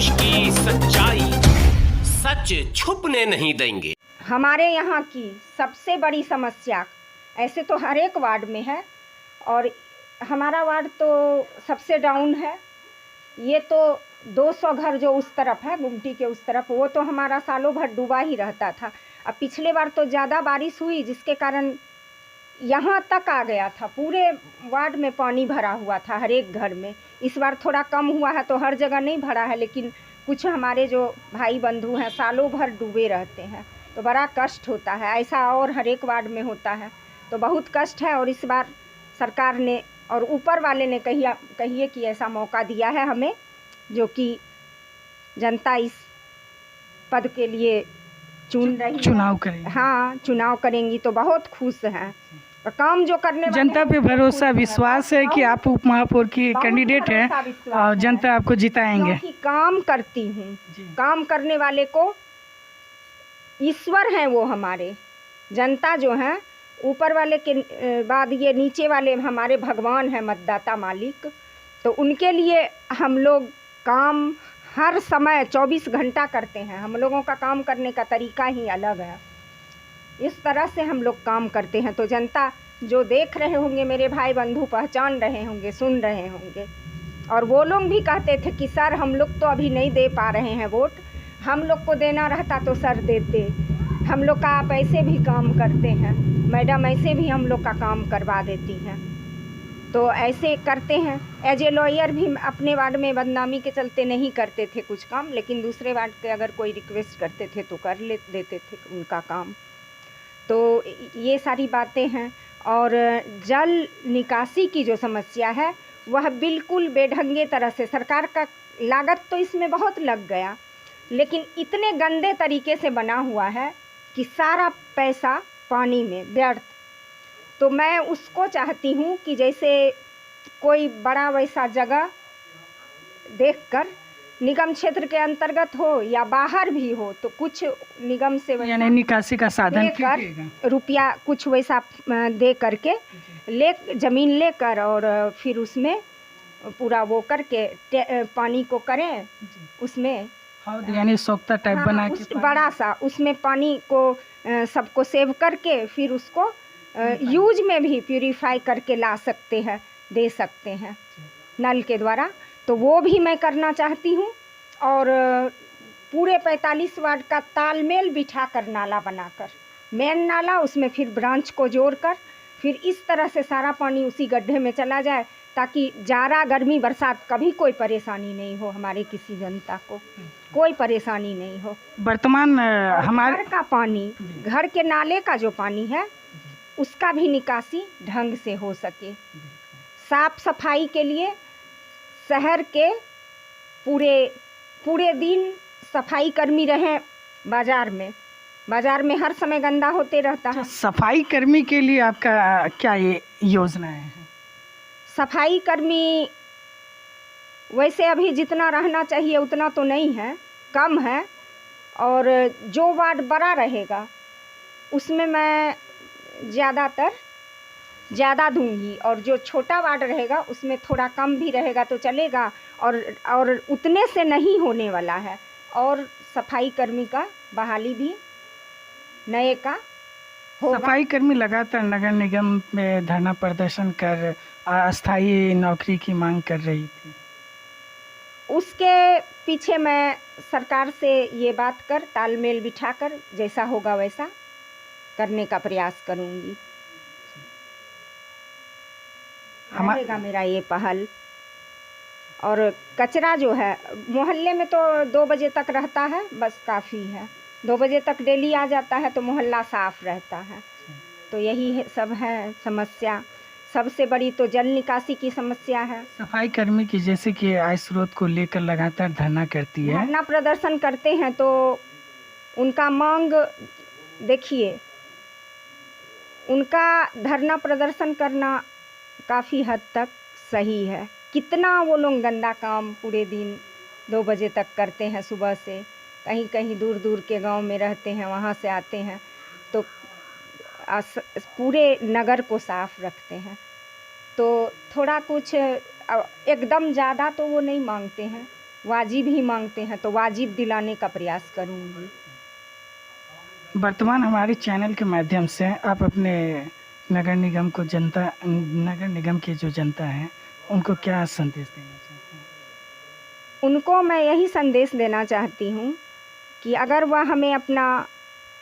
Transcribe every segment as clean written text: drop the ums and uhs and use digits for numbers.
देश की सच्चाई सच छुपने नहीं देंगे। हमारे यहाँ की सबसे बड़ी समस्या, ऐसे तो हर एक वार्ड में है और हमारा वार्ड तो सबसे डाउन है। ये तो 200 घर जो उस तरफ है, गुमटी के उस तरफ, वो तो हमारा सालों भर डूबा ही रहता था। अब पिछले बार तो ज़्यादा बारिश हुई जिसके कारण यहाँ तक आ गया था, पूरे वार्ड में पानी भरा हुआ था हर एक घर में। इस बार थोड़ा कम हुआ है तो हर जगह नहीं भरा है, लेकिन कुछ हमारे जो भाई बंधु हैं सालों भर डूबे रहते हैं तो बड़ा कष्ट होता है। ऐसा और हर एक वार्ड में होता है तो बहुत कष्ट है। और इस बार सरकार ने और ऊपर वाले ने कहिए कि ऐसा मौका दिया है हमें, जो कि जनता इस पद के लिए चुन रही है। चुनाव करेंगे। हाँ, चुनाव करेंगी तो बहुत खुश हैं। और काम जो करने वाले जनता पे भरोसा विश्वास है कि आप उप महापौर की कैंडिडेट हैं और जनता आपको जिताएंगे। क्योंकि काम करती हूँ, काम करने वाले को ईश्वर हैं वो हमारे। जनता जो है ऊपर वाले के बाद ये नीचे वाले हमारे भगवान हैं, मतदाता मालिक। तो उनके लिए हम लोग काम हर समय 24 घंटा करते हैं। हम लोगों का काम करने का तरीका ही अलग है, इस तरह से हम लोग काम करते हैं। तो जनता जो देख रहे होंगे, मेरे भाई बंधु पहचान रहे होंगे, सुन रहे होंगे। और वो लोग भी कहते थे कि सर हम लोग तो अभी नहीं दे पा रहे हैं वोट, हम लोग को देना रहता तो सर देते। हम लोग का आप ऐसे भी काम करते हैं, मैडम ऐसे भी हम लोग का काम करवा देती हैं। तो ऐसे करते हैं। एज ए लॉयर भी अपने वार्ड में बदनामी के चलते नहीं करते थे कुछ काम, लेकिन दूसरे वार्ड के अगर कोई रिक्वेस्ट करते थे तो कर देते थे उनका काम। तो ये सारी बातें हैं। और जल निकासी की जो समस्या है वह बिल्कुल बेढंगे तरह से, सरकार का लागत तो इसमें बहुत लग गया, लेकिन इतने गंदे तरीके से बना हुआ है कि सारा पैसा पानी में व्यर्थ। तो मैं उसको चाहती हूँ कि जैसे कोई बड़ा वैसा जगह देखकर, निगम क्षेत्र के अंतर्गत हो या बाहर भी हो, तो कुछ निगम से यानी निकासी का साधन देकर रुपया कुछ वैसा दे करके ज़मीन लेकर और फिर उसमें पूरा वो करके पानी को करें, उसमें यानी सोख्ता टाइप बना के बड़ा सा उसमें पानी को सबको सेव करके फिर उसको यूज में भी प्यूरिफाई करके ला सकते हैं, दे सकते हैं नल के द्वारा। तो वो भी मैं करना चाहती हूँ। और पूरे 45 वार्ड का तालमेल बिठाकर नाला बनाकर, मेन नाला, उसमें फिर ब्रांच को जोड़कर फिर इस तरह से सारा पानी उसी गड्ढे में चला जाए, ताकि जाड़ा गर्मी बरसात कभी कोई परेशानी नहीं हो, हमारे किसी जनता को कोई परेशानी नहीं हो। वर्तमान हमारे घर का पानी, घर के नाले का जो पानी है उसका भी निकासी ढंग से हो सके। साफ सफाई के लिए शहर के पूरे दिन सफाई कर्मी रहें। बाजार में हर समय गंदा होते रहता है। सफाई कर्मी के लिए आपका क्या ये योजना है? सफाई कर्मी वैसे अभी जितना रहना चाहिए उतना तो नहीं है, कम है। और जो वार्ड बड़ा रहेगा उसमें मैं ज़्यादा दूंगी, और जो छोटा वार्ड रहेगा उसमें थोड़ा कम भी रहेगा तो चलेगा। और उतने से नहीं होने वाला है। और सफाई कर्मी का बहाली भी नए का होगा। सफाई कर्मी लगातार नगर निगम में धरना प्रदर्शन कर अस्थायी नौकरी की मांग कर रही थी। उसके पीछे मैं सरकार से ये बात कर तालमेल बिठाकर जैसा होगा वैसा करने का प्रयास करूंगी। रहेगा मेरा ये पहल। और कचरा जो है मोहल्ले में तो 2 बजे तक रहता है, बस काफ़ी है। 2 बजे तक डेली आ जाता है तो मोहल्ला साफ रहता है। तो यही सब है समस्या। सबसे बड़ी तो जल निकासी की समस्या है। सफाई कर्मी की जैसे कि आय स्रोत को लेकर लगातार धरना करती है, धरना प्रदर्शन करते हैं तो उनका मांग देखिए, उनका धरना प्रदर्शन करना काफ़ी हद तक सही है। कितना वो लोग गंदा काम पूरे दिन 2 बजे तक करते हैं सुबह से। कहीं कहीं दूर दूर के गांव में रहते हैं, वहाँ से आते हैं तो पूरे नगर को साफ रखते हैं। तो थोड़ा कुछ एकदम ज़्यादा तो वो नहीं मांगते हैं, वाजिब ही मांगते हैं तो वाजिब दिलाने का प्रयास करूँगी। वर्तमान हमारे चैनल के माध्यम से आप अपने नगर निगम की जो जनता है उनको क्या संदेश देना चाहते हैं? उनको मैं यही संदेश देना चाहती हूँ कि अगर वह हमें अपना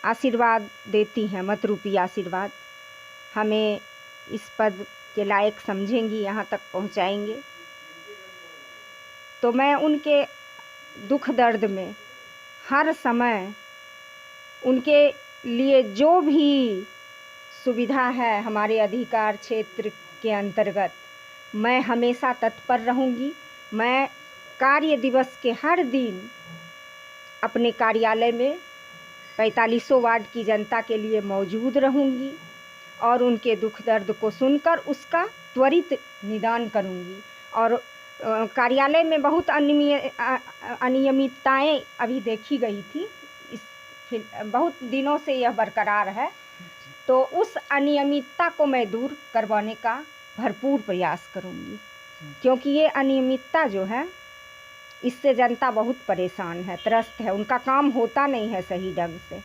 आशीर्वाद देती हैं, मत रूपी आशीर्वाद, हमें इस पद के लायक समझेंगी, यहाँ तक पहुँचाएंगे, तो मैं उनके दुख दर्द में हर समय उनके लिए जो भी सुविधा है हमारे अधिकार क्षेत्र के अंतर्गत मैं हमेशा तत्पर रहूँगी। मैं कार्य दिवस के हर दिन अपने कार्यालय में 45 वार्ड की जनता के लिए मौजूद रहूँगी और उनके दुख दर्द को सुनकर उसका त्वरित निदान करूँगी। और कार्यालय में बहुत अनियमितताएं अभी देखी गई थी, बहुत दिनों से यह बरकरार है, तो उस अनियमितता को मैं दूर करवाने का भरपूर प्रयास करूँगी, क्योंकि ये अनियमितता जो है इससे जनता बहुत परेशान है, त्रस्त है, उनका काम होता नहीं है सही ढंग से।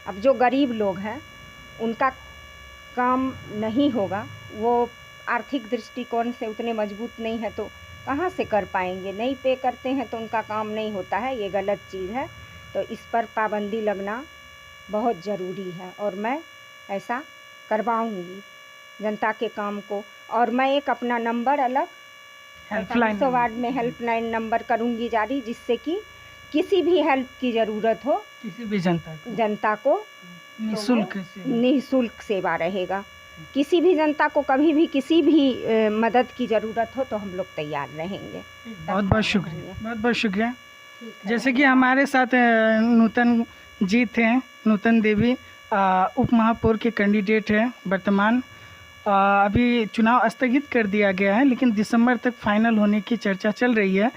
अब जो गरीब लोग हैं उनका काम नहीं होगा, वो आर्थिक दृष्टिकोण से उतने मजबूत नहीं है तो कहाँ से कर पाएंगे, नहीं पे करते हैं तो उनका काम नहीं होता है, ये गलत चीज़ है। तो इस पर पाबंदी लगना बहुत ज़रूरी है और मैं ऐसा करवाऊंगी जनता के काम को। और मैं एक अपना नंबर अलग हेल्पलाइन वार्ड में हेल्पलाइन नंबर करूंगी जारी, जिससे कि किसी भी हेल्प की ज़रूरत हो किसी भी जनता को निःशुल्क सेवा रहेगा। किसी भी जनता को कभी भी किसी भी मदद की ज़रूरत हो तो हम लोग तैयार रहेंगे। बहुत बहुत शुक्रिया, बहुत बहुत शुक्रिया। जैसे कि हमारे साथ नूतन जी थे, नूतन देवी उप महापौर के कैंडिडेट हैं वर्तमान। अभी चुनाव स्थगित कर दिया गया है लेकिन दिसंबर तक फाइनल होने की चर्चा चल रही है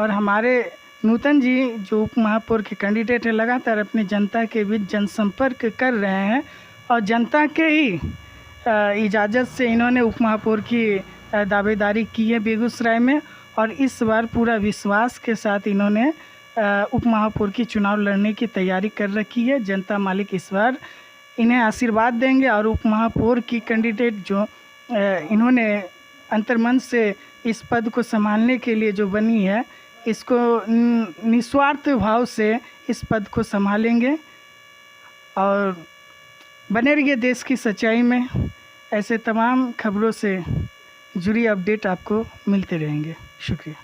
और हमारे नूतन जी जो उप महापौर के कैंडिडेट है लगातार अपनी जनता के बीच जनसंपर्क कर रहे हैं और जनता के ही इजाज़त से इन्होंने उप महापौर की दावेदारी की है बेगूसराय में और इस बार पूरा विश्वास के साथ इन्होंने उप महापौर की चुनाव लड़ने की तैयारी कर रखी है। जनता मालिक इस बार इन्हें आशीर्वाद देंगे और उप महापौर की कैंडिडेट जो इन्होंने अंतर्मन से इस पद को संभालने के लिए जो बनी है इसको निस्वार्थ भाव से इस पद को संभालेंगे और बने रहिए देश की सच्चाई में। ऐसे तमाम खबरों से जुड़ी अपडेट आपको मिलते रहेंगे। शुक्रिया।